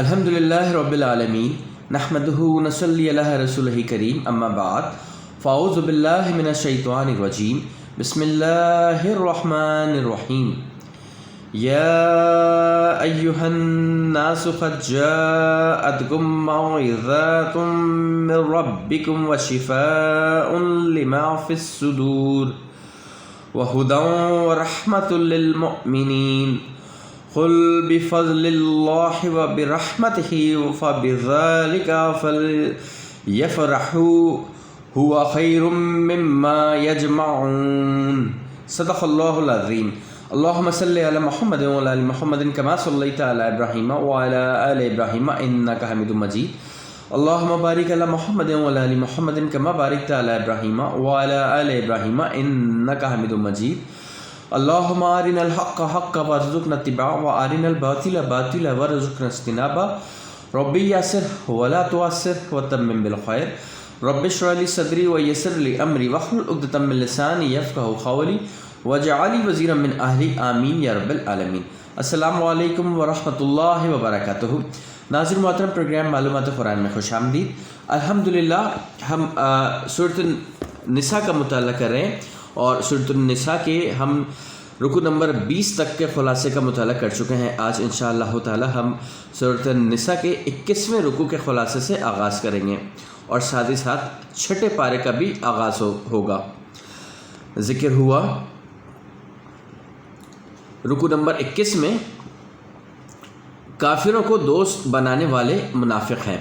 الحمدللہ رب العالمین نحمدہ ونصلی علی رسولہ کریم اما بعد فاعوذ باللہ من الشیطان الرجیم بسم اللہ الرحمن الرحیم یا ایہا الناس قد جاءتکم موعظۃ من ربکم وشفاء لما فی الصدور وہدی ورحمۃ للمؤمنین قل بفضل اللہ وبرحمتہ فبذلک فلیفرحوا هو خیر مما یجمعون صدق اللہ العظیم اللہم صلی علی محمد وعلی آل محمد کما صلیت علی ابراہیم وعلی آل ابراہیم انک حمید مجید اللہم بارک علی محمد وعلی آل محمد کما بارکت علی ابراہیم وعلی آل ابراہیم انک حمید مجید اللہم ارنا الحق حقا وارزقنا اتباعہ وارنا الباطل باطلا وارزقنا اجتنابہ ربی یسر ولا تعسر وتمم بالخیر رب اشرح لی صدری ویسر لی امری واحلل عقدۃ من لسانی یفقہوا قولی واجعل لی وزیرا من اہلی آمین یا رب العالمین۔ السلام علیکم ورحمۃ اللہ وبرکاتہ۔ ناظرین محترم، پروگرام معلومات قرآن میں خوش آمدید۔ الحمدللہ ہم سورۃ النساء کا مطالعہ کر رہے ہیں اور سورۃ النساء کے ہم رکوع نمبر 20 تک کے خلاصے کا مطالعہ کر چکے ہیں۔ آج انشاءاللہ تعالی ہم سورۃ النساء کے 21ویں رکوع کے خلاصے سے آغاز کریں گے اور ساتھ ہی ساتھ چھٹے پارے کا بھی آغاز ہوگا۔ ذکر ہوا رکوع نمبر 21 میں کافروں کو دوست بنانے والے منافق ہیں۔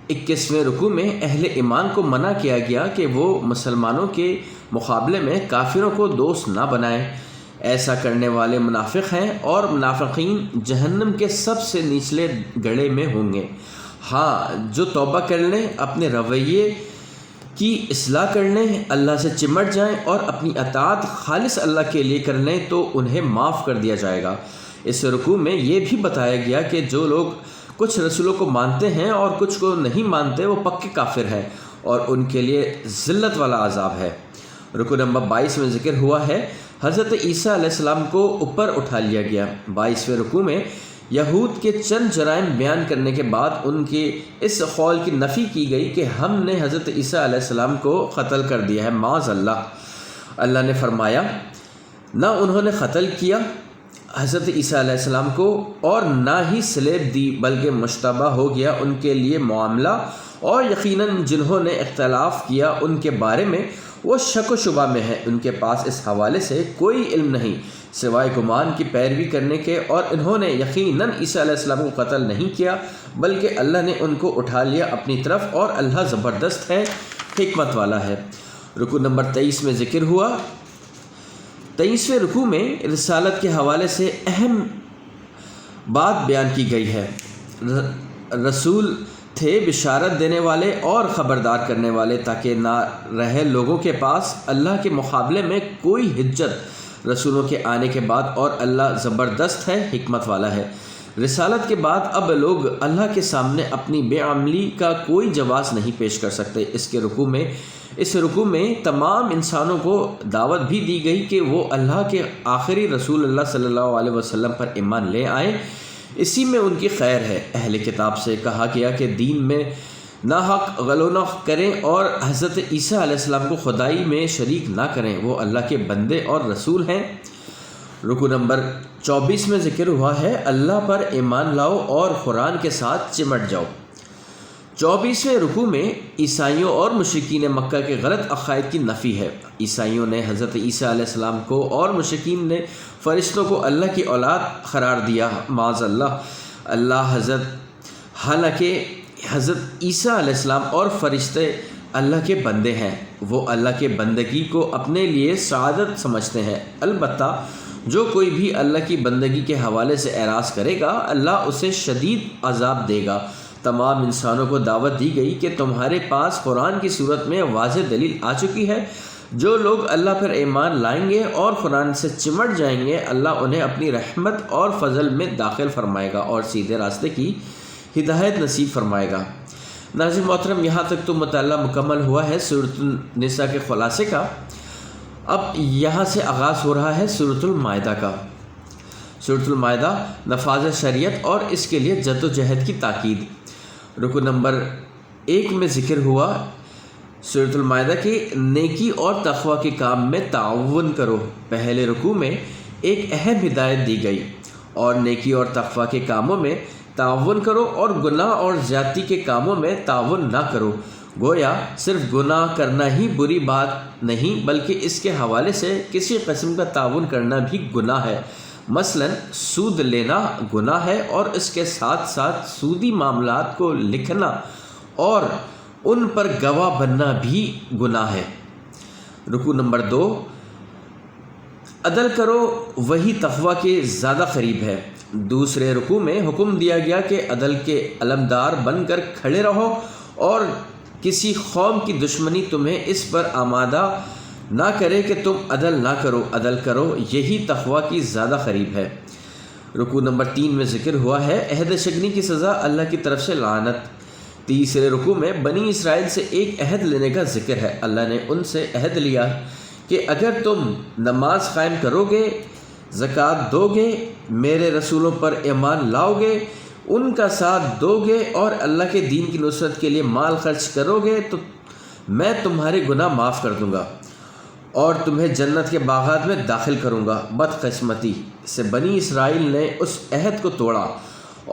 21ویں رکوع میں اہل ایمان کو منع کیا گیا کہ وہ مسلمانوں کے مقابلے میں کافروں کو دوست نہ بنائیں۔ ایسا کرنے والے منافق ہیں اور منافقین جہنم کے سب سے نچلے گڑھے میں ہوں گے۔ ہاں، جو توبہ کر لیں، اپنے رویے کی اصلاح کر لیں، اللہ سے چمٹ جائیں اور اپنی اطاعت خالص اللہ کے لیے کر لیں تو انہیں معاف کر دیا جائے گا۔ اس رکوع میں یہ بھی بتایا گیا کہ جو لوگ کچھ رسولوں کو مانتے ہیں اور کچھ کو نہیں مانتے وہ پکے کافر ہیں اور ان کے لیے ذلت والا عذاب ہے۔ رکوع نمبر 22 میں ذکر ہوا ہے حضرت عیسیٰ علیہ السلام کو اوپر اٹھا لیا گیا۔ 22ویں رکوع میں یہود کے چند جرائم بیان کرنے کے بعد ان کے اس قول کی نفی کی گئی کہ ہم نے حضرت عیسیٰ علیہ السلام کو قتل کر دیا ہے، معاذ اللہ۔ اللہ نے فرمایا نہ انہوں نے قتل کیا حضرت عیسیٰ علیہ السلام کو اور نہ ہی سلیب دی، بلکہ مشتبہ ہو گیا ان کے لیے معاملہ، اور یقیناً جنہوں نے اختلاف کیا ان کے بارے میں وہ شک و شبہ میں ہے۔ ان کے پاس اس حوالے سے کوئی علم نہیں سوائے گمان کی پیروی کرنے کے، اور انہوں نے یقیناً عیسیٰ علیہ السلام کو قتل نہیں کیا بلکہ اللہ نے ان کو اٹھا لیا اپنی طرف، اور اللہ زبردست ہے، حکمت والا ہے۔ رکوع نمبر 23 میں ذکر ہوا 23ویں رکوع میں رسالت کے حوالے سے اہم بات بیان کی گئی ہے۔ رسول تھے بشارت دینے والے اور خبردار کرنے والے تاکہ نہ رہے لوگوں کے پاس اللہ کے مقابلے میں کوئی حجت رسولوں کے آنے کے بعد، اور اللہ زبردست ہے، حکمت والا ہے۔ رسالت کے بعد اب لوگ اللہ کے سامنے اپنی بے عملی کا کوئی جواز نہیں پیش کر سکتے۔ اس رکوع میں تمام انسانوں کو دعوت بھی دی گئی کہ وہ اللہ کے آخری رسول اللہ صلی اللہ علیہ وسلم پر ایمان لے آئیں، اسی میں ان کی خیر ہے۔ اہل کتاب سے کہا گیا کہ دین میں ناحق غلو نہ کریں اور حضرت عیسیٰ علیہ السلام کو خدائی میں شریک نہ کریں، وہ اللہ کے بندے اور رسول ہیں۔ رکوع نمبر 24 میں ذکر ہوا ہے اللہ پر ایمان لاؤ اور قرآن کے ساتھ چمٹ جاؤ۔ 24ویں رکوع میں عیسائیوں اور مشرکین مکہ کے غلط عقائد کی نفی ہے۔ عیسائیوں نے حضرت عیسیٰ علیہ السلام کو اور مشرکین نے فرشتوں کو اللہ کی اولاد قرار دیا، معاذ اللہ۔ حالانکہ حضرت عیسیٰ علیہ السلام اور فرشتے اللہ کے بندے ہیں، وہ اللہ کے بندگی کو اپنے لیے سعادت سمجھتے ہیں۔ البتہ جو کوئی بھی اللہ کی بندگی کے حوالے سے اعراض کرے گا اللہ اسے شدید عذاب دے گا۔ تمام انسانوں کو دعوت دی گئی کہ تمہارے پاس قرآن کی صورت میں واضح دلیل آ چکی ہے، جو لوگ اللہ پر ایمان لائیں گے اور قرآن سے چمٹ جائیں گے اللہ انہیں اپنی رحمت اور فضل میں داخل فرمائے گا اور سیدھے راستے کی ہدایت نصیب فرمائے گا۔ ناظرین محترم، یہاں تک تو مطالعہ مکمل ہوا ہے سورۃ النساء کے خلاصے کا۔ اب یہاں سے آغاز ہو رہا ہے سورۃ المائدہ کا۔ سورۃ المائدہ نفاذ شریعت اور اس کے لیے جد و جہد کی تاکید۔ رکو نمبر 1 میں ذکر ہوا سورۃ المائدہ کی نیکی اور تقوی کے کام میں تعاون کرو۔ پہلے رکوع میں ایک اہم ہدایت دی گئی، اور نیکی اور تقوی کے کاموں میں تعاون کرو اور گناہ اور زیادتی کے کاموں میں تعاون نہ کرو۔ گویا صرف گناہ کرنا ہی بری بات نہیں، بلکہ اس کے حوالے سے کسی قسم کا تعاون کرنا بھی گناہ ہے۔ مثلا سود لینا گناہ ہے، اور اس کے ساتھ ساتھ سودی معاملات کو لکھنا اور ان پر گواہ بننا بھی گناہ ہے۔ رکوع نمبر 2، عدل کرو وہی تقوی کے زیادہ قریب ہے۔ دوسرے رکوع میں حکم دیا گیا کہ عدل کے علمدار بن کر کھڑے رہو، اور کسی قوم کی دشمنی تمہیں اس پر آمادہ نہ کرے کہ تم عدل نہ کرو۔ عدل کرو، یہی تقوی کی زیادہ قریب ہے۔ رکوع نمبر 3 میں ذکر ہوا ہے عہد شکنی کی سزا، اللہ کی طرف سے لعنت۔ تیسرے رکوع میں بنی اسرائیل سے ایک عہد لینے کا ذکر ہے۔ اللہ نے ان سے عہد لیا کہ اگر تم نماز قائم کرو گے، زکوٰۃ دو گے، میرے رسولوں پر ایمان لاؤ گے، ان کا ساتھ دو گے اور اللہ کے دین کی نصرت کے لیے مال خرچ کرو گے، تو میں تمہارے گناہ معاف کر دوں گا اور تمہیں جنت کے باغات میں داخل کروں گا۔ بدقسمتی سے بنی اسرائیل نے اس عہد کو توڑا،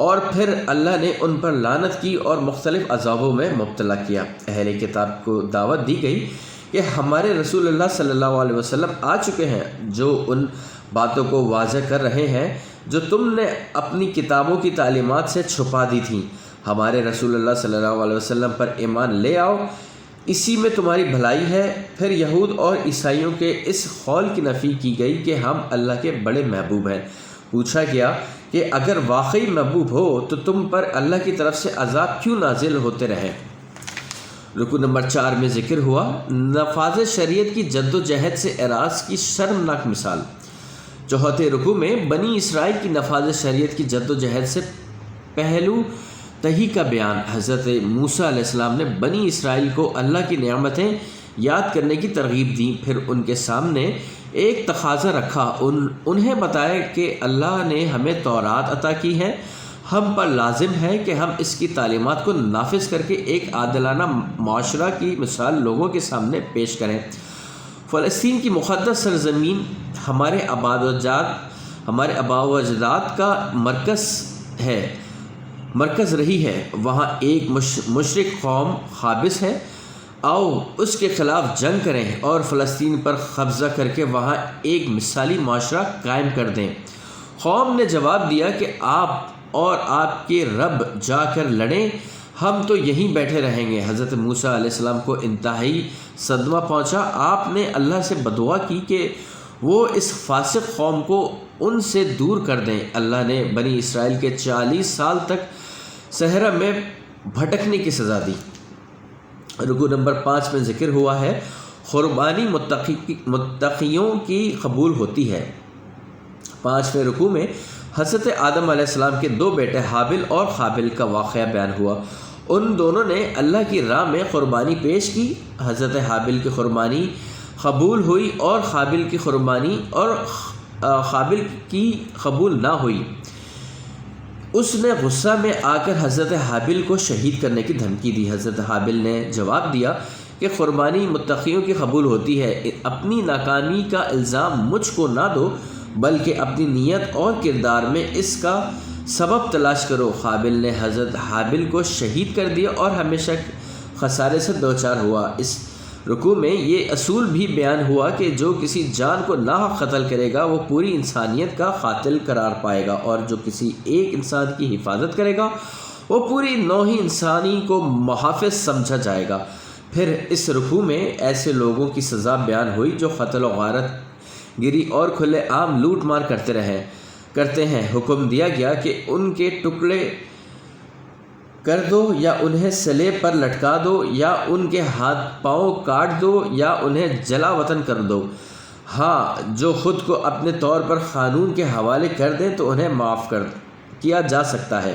اور پھر اللہ نے ان پر لعنت کی اور مختلف عذابوں میں مبتلا کیا۔ اہل کتاب کو دعوت دی گئی کہ ہمارے رسول اللہ صلی اللہ علیہ وسلم آ چکے ہیں، جو ان باتوں کو واضح کر رہے ہیں جو تم نے اپنی کتابوں کی تعلیمات سے چھپا دی تھیں۔ ہمارے رسول اللہ صلی اللہ علیہ وسلم پر ایمان لے آؤ، اسی میں تمہاری بھلائی ہے۔ پھر یہود اور عیسائیوں کے اس قول کی نفی کی گئی کہ ہم اللہ کے بڑے محبوب ہیں۔ پوچھا گیا کہ اگر واقعی محبوب ہو تو تم پر اللہ کی طرف سے عذاب کیوں نازل ہوتے رہے۔ رکوع نمبر 4 میں ذکر ہوا نفاذ شریعت کی جد و جہد سے اعراض کی شرمناک مثال۔ چوتھے رکوع میں بنی اسرائیل کی نفاذ شریعت کی جد و جہد سے پہلو تہی کا بیان۔ حضرت موسیٰ علیہ السلام نے بنی اسرائیل کو اللہ کی نعمتیں یاد کرنے کی ترغیب دی، پھر ان کے سامنے ایک تقاضا رکھا، انہیں بتایا کہ اللہ نے ہمیں تورات عطا کی ہے، ہم پر لازم ہے کہ ہم اس کی تعلیمات کو نافذ کر کے ایک عادلانہ معاشرہ کی مثال لوگوں کے سامنے پیش کریں۔ فلسطین کی مقدس سرزمین ہمارے آباء و اجداد کا مرکز رہی ہے، وہاں ایک مشرک قوم قابض ہے، آؤ اس کے خلاف جنگ کریں اور فلسطین پر قبضہ کر کے وہاں ایک مثالی معاشرہ قائم کر دیں۔ قوم نے جواب دیا کہ آپ اور آپ کے رب جا کر لڑیں، ہم تو یہیں بیٹھے رہیں گے۔ حضرت موسیٰ علیہ السلام کو انتہائی صدمہ پہنچا، آپ نے اللہ سے بدعا کی کہ وہ اس فاسق قوم کو ان سے دور کر دیں۔ اللہ نے بنی اسرائیل کے 40 سال تک صحرا میں بھٹکنے کی سزا دی۔ رکوع نمبر 5 میں ذکر ہوا ہے قربانی متقیوں کی قبول ہوتی ہے۔ 5ویں رکوع میں حضرت آدم علیہ السلام کے 2 بیٹے حابل اور قابل کا واقعہ بیان ہوا۔ ان دونوں نے اللہ کی راہ میں قربانی پیش کی۔ حضرت حابل کی قربانی قبول ہوئی اور قابل کی قبول نہ ہوئی۔ اس نے غصہ میں آ کر حضرت حابل کو شہید کرنے کی دھمکی دی۔ حضرت حابل نے جواب دیا کہ قربانی متقیوں کی قبول ہوتی ہے، اپنی ناکامی کا الزام مجھ کو نہ دو، بلکہ اپنی نیت اور کردار میں اس کا سبب تلاش کرو۔ قابل نے حضرت حابل کو شہید کر دیا اور ہمیشہ خسارے سے دوچار ہوا۔ اس رکوع میں یہ اصول بھی بیان ہوا کہ جو کسی جان کو ناحق قتل کرے گا وہ پوری انسانیت کا قاتل قرار پائے گا، اور جو کسی ایک انسان کی حفاظت کرے گا وہ پوری نوع انسانی کو محافظ سمجھا جائے گا۔ پھر اس رکوع میں ایسے لوگوں کی سزا بیان ہوئی جو قتل و غارت گری اور کھلے عام لوٹ مار کرتے ہیں۔ حکم دیا گیا کہ ان کے ٹکڑے کر دو، یا انہیں سلیب پر لٹکا دو، یا ان کے ہاتھ پاؤں کاٹ دو، یا انہیں جلا وطن کر دو۔ ہاں، جو خود کو اپنے طور پر قانون کے حوالے کر دیں تو انہیں معاف کیا جا سکتا ہے۔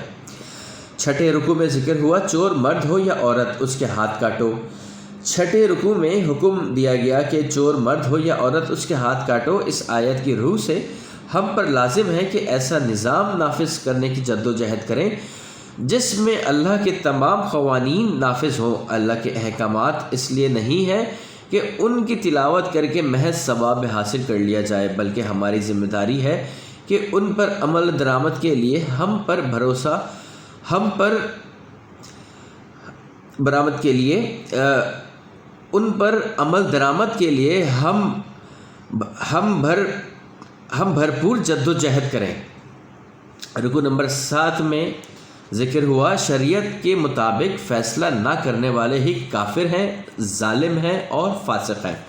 6 رکوع میں ذکر ہوا چور مرد ہو یا عورت اس کے ہاتھ کاٹو۔ 6 رکوع میں حکم دیا گیا کہ چور مرد ہو یا عورت اس کے ہاتھ کاٹو۔ اس آیت کی روح سے ہم پر لازم ہے کہ ایسا نظام نافذ کرنے کی جد و جہد کریں جس میں اللہ کے تمام قوانین نافذ ہوں۔ اللہ کے احکامات اس لیے نہیں ہے کہ ان کی تلاوت کر کے محض ثواب حاصل کر لیا جائے، بلکہ ہماری ذمہ داری ہے کہ ان پر عمل درآمد کے لیے ہم پر عمل درآمد کے لیے ہم بھرپور جد و جہد کریں۔ رکوع نمبر 7 میں ذکر ہوا شریعت کے مطابق فیصلہ نہ کرنے والے ہی کافر ہیں، ظالم ہیں اور فاسق ہیں۔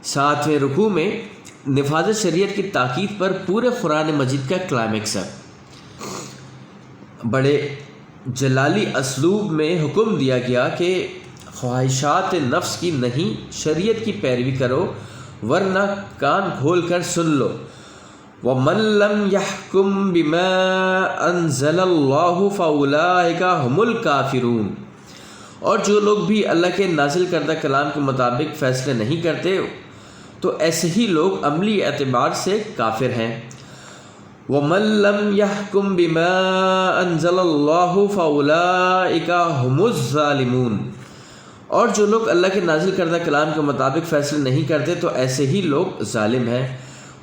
7ویں رکوع میں نفاذ شریعت کی تاکید پر پورے قرآن مجید کا کلائمیکس ہے۔ بڑے جلالی اسلوب میں حکم دیا گیا کہ خواہشات نفس کی نہیں، شریعت کی پیروی کرو ورنہ کان کھول کر سن لو۔ وَمَن لَّمْ يَحْكُم بِمَا أَنزَلَ اللَّهُ فَأُولَٰئِكَ هُمُ الْكَافِرُونَ، اور جو لوگ بھی اللہ کے نازل کردہ کلام کے مطابق فیصلے نہیں کرتے تو ایسے ہی لوگ عملی اعتبار سے کافر ہیں۔ وَمَن لَّمْ يَحْكُم بِمَا أَنزَلَ اللَّهُ فَأُولَٰئِكَ هُمُ الظَّالِمُونَ، اور جو لوگ اللہ کے نازل کردہ کلام کے مطابق فیصلے نہیں کرتے تو ایسے ہی لوگ ظالم ہیں۔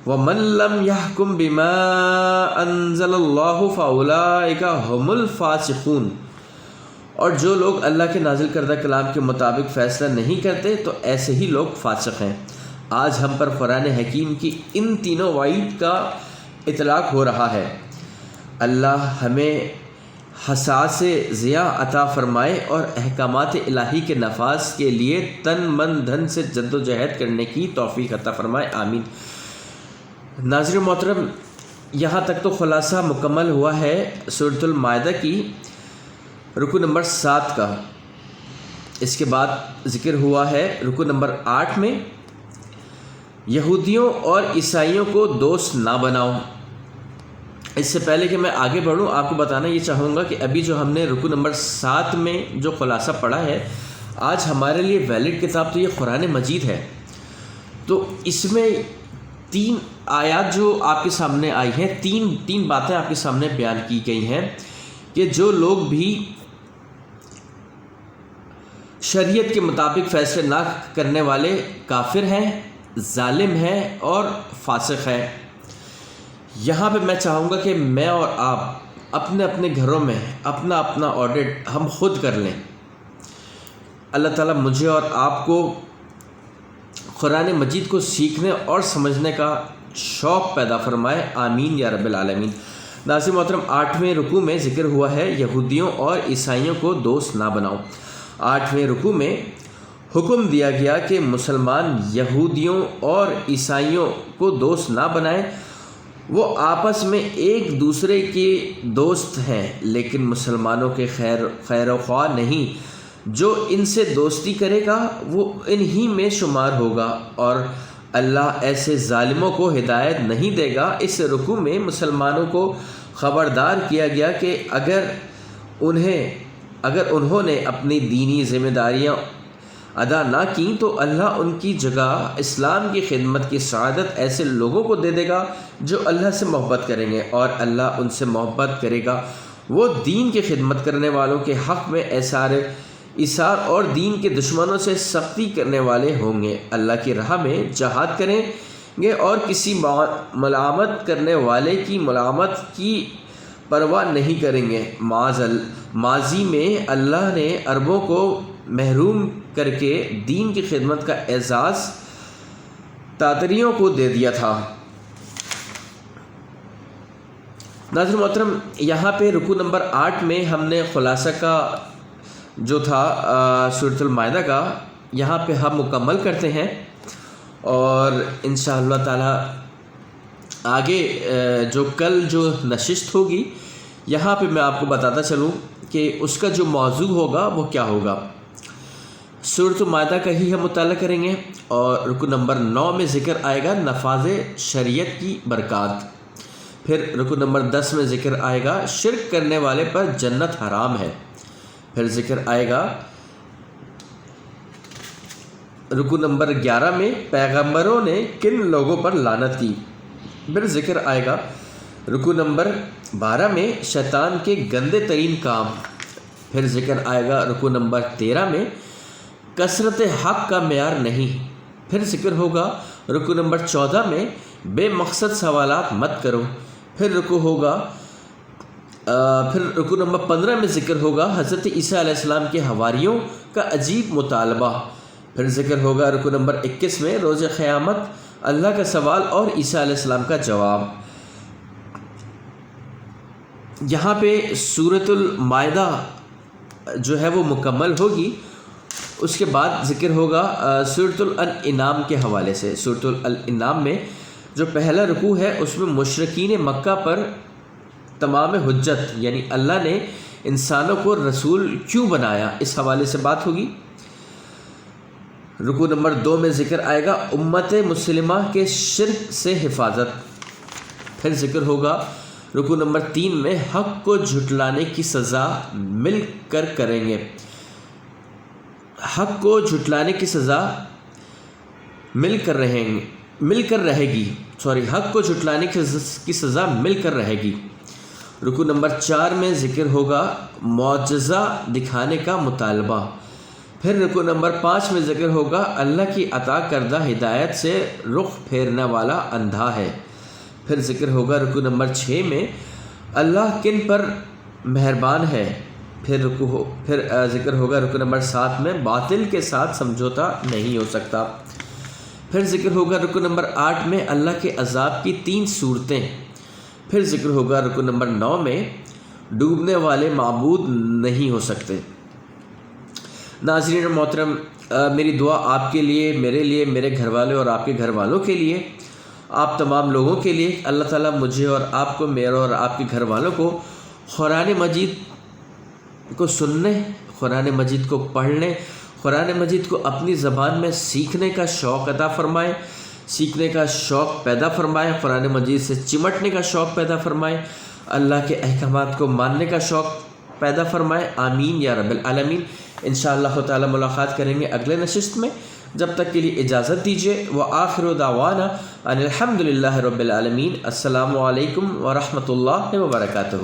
وَمَن لَّمْ يَحْكُم بِمَا أَنزَلَ اللَّهُ فَأُولَٰئِكَ هُمُ الْفَاسِقُونَ، اور جو لوگ اللہ کے نازل کردہ کلام کے مطابق فیصلہ نہیں کرتے تو ایسے ہی لوگ فاسق ہیں۔ آج ہم پر قرآن حکیم کی ان تینوں وعید کا اطلاق ہو رہا ہے۔ اللہ ہمیں حساس ضیاء عطا فرمائے اور احکامات الہی کے نفاذ کے لیے تن من دھن سے جد و جہد کرنے کی توفیق عطا فرمائے، آمین۔ ناظرین محترم، یہاں تک تو خلاصہ مکمل ہوا ہے سورۃ المائدہ کی رکوع نمبر 7 کا۔ اس کے بعد ذکر ہوا ہے رکوع نمبر 8 میں یہودیوں اور عیسائیوں کو دوست نہ بناؤ۔ اس سے پہلے کہ میں آگے بڑھوں، آپ کو بتانا یہ چاہوں گا کہ ابھی جو ہم نے رکوع نمبر 7 میں جو خلاصہ پڑھا ہے، آج ہمارے لیے ویلڈ کتاب تو یہ قرآن مجید ہے۔ تو اس میں 3 آیات جو آپ کے سامنے آئی ہیں، تین باتیں آپ کے سامنے بیان کی گئی ہیں کہ جو لوگ بھی شریعت کے مطابق فیصلے نہ کرنے والے کافر ہیں، ظالم ہیں اور فاسق ہیں۔ یہاں پہ میں چاہوں گا کہ میں اور آپ اپنے اپنے گھروں میں اپنا آڈٹ ہم خود کر لیں۔ اللہ تعالیٰ مجھے اور آپ کو قرآن مجید کو سیکھنے اور سمجھنے کا شوق پیدا فرمائے، آمین یا رب العالمین۔ ناظرین محترم، 8ویں رکوع میں ذکر ہوا ہے یہودیوں اور عیسائیوں کو دوست نہ بناؤ۔ 8ویں رکوع میں حکم دیا گیا کہ مسلمان یہودیوں اور عیسائیوں کو دوست نہ بنائیں، وہ آپس میں ایک دوسرے کے دوست ہیں لیکن مسلمانوں کے خیر و خواہ نہیں۔ جو ان سے دوستی کرے گا وہ انہی میں شمار ہوگا اور اللہ ایسے ظالموں کو ہدایت نہیں دے گا۔ اس رکوع میں مسلمانوں کو خبردار کیا گیا کہ اگر انہوں نے اپنی دینی ذمہ داریاں ادا نہ کیں تو اللہ ان کی جگہ اسلام کی خدمت کی سعادت ایسے لوگوں کو دے دے گا جو اللہ سے محبت کریں گے، اور اللہ ان سے محبت کرے گا۔ وہ دین کی خدمت کرنے والوں کے حق میں ایثار اور دین کے دشمنوں سے سختی کرنے والے ہوں گے، اللہ کی راہ میں جہاد کریں گے اور کسی ملامت کرنے والے کی ملامت کی پرواہ نہیں کریں گے۔ ماضی میں اللہ نے عربوں کو محروم کر کے دین کی خدمت کا اعزاز تاتریوں کو دے دیا تھا۔ ناظرین محترم، یہاں پہ رکوع نمبر 8 میں ہم نے خلاصہ کا جو تھا سورۃ المائدہ کا، یہاں پہ ہم مکمل کرتے ہیں، اور انشاءاللہ تعالی آگے جو کل جو نشست ہوگی یہاں پہ میں آپ کو بتاتا چلوں کہ اس کا جو موضوع ہوگا وہ کیا ہوگا۔ سورۃ المائدہ کا ہی ہم مطالعہ کریں گے، اور رکوع نمبر 9 میں ذکر آئے گا نفاذ شریعت کی برکات۔ پھر رکوع نمبر 10 میں ذکر آئے گا شرک کرنے والے پر جنت حرام ہے۔ پھر ذکر آئے گا رکوع نمبر 11 میں پیغمبروں نے کن لوگوں پر لعنت کی۔ پھر ذکر آئے گا رکوع نمبر 12 میں شیطان کے گندے ترین کام. پھر ذکر آئے گا رکوع نمبر 13 میں کثرت حق کا معیار نہیں. پھر ذکر ہوگا رکوع نمبر 14 میں بے مقصد سوالات مت کرو. پھر رکوع نمبر 15 میں ذکر ہوگا حضرت عیسیٰ علیہ السلام کے حواریوں کا عجیب مطالبہ. پھر ذکر ہوگا رکوع نمبر 21 میں روز قیامت، اللہ کا سوال اور عیسیٰ علیہ السلام کا جواب. یہاں پہ سورۃ المائدہ جو ہے وہ مکمل ہوگی. اس کے بعد ذکر ہوگا سورۃ الانعام کے حوالے سے. سورۃ الانعام میں جو پہلا رکوع ہے اس میں مشرکین مکہ پر تمام حجت، یعنی اللہ نے انسانوں کو رسول کیوں بنایا، اس حوالے سے بات ہوگی. رکوع نمبر 2 میں ذکر آئے گا امت مسلمہ کے شرک سے حفاظت. پھر ذکر ہوگا رکوع نمبر 3 میں حق کو جھٹلانے کی سزا مل کر کریں گے. حق کو جھٹلانے کی سزا مل کر رہے گی. حق کو جھٹلانے کی سزا مل کر رہے گی. رکوع نمبر 4 میں ذکر ہوگا معجزہ دکھانے کا مطالبہ. پھر رکوع نمبر 5 میں ذکر ہوگا اللہ کی عطا کردہ ہدایت سے رخ پھیرنے والا اندھا ہے. پھر ذکر ہوگا رکوع نمبر 6 میں اللہ کن پر مہربان ہے. پھر ذکر ہوگا رکوع نمبر 7 میں باطل کے ساتھ سمجھوتا نہیں ہو سکتا. پھر ذکر ہوگا رکوع نمبر 8 میں اللہ کے عذاب کی 3 صورتیں. پھر ذکر ہوگا رکوع نمبر 9 میں ڈوبنے والے معبود نہیں ہو سکتے. ناظرین محترم، میری دعا آپ کے لیے، میرے لیے، میرے گھر والے اور آپ کے گھر والوں کے لیے، آپ تمام لوگوں کے لیے اللہ تعالیٰ مجھے اور آپ کو، میرے اور آپ کے گھر والوں کو قرآن مجید کو سننے، قرآن مجید کو پڑھنے، قرآن مجید کو اپنی زبان میں سیکھنے کا شوق عطا فرمائے، سیکھنے کا شوق پیدا فرمائے، قرآن مجید سے چمٹنے کا شوق پیدا فرمائے، اللہ کے احکامات کو ماننے کا شوق پیدا فرمائے. آمین یا رب العالمین. انشاءاللہ تعالی ملاقات کریں گے اگلے نشست میں. جب تک کے لیے اجازت دیجیے. وآخر دعوانا ان الحمد للہ رب العالمین. السلام علیکم ورحمۃ اللہ وبرکاتہ.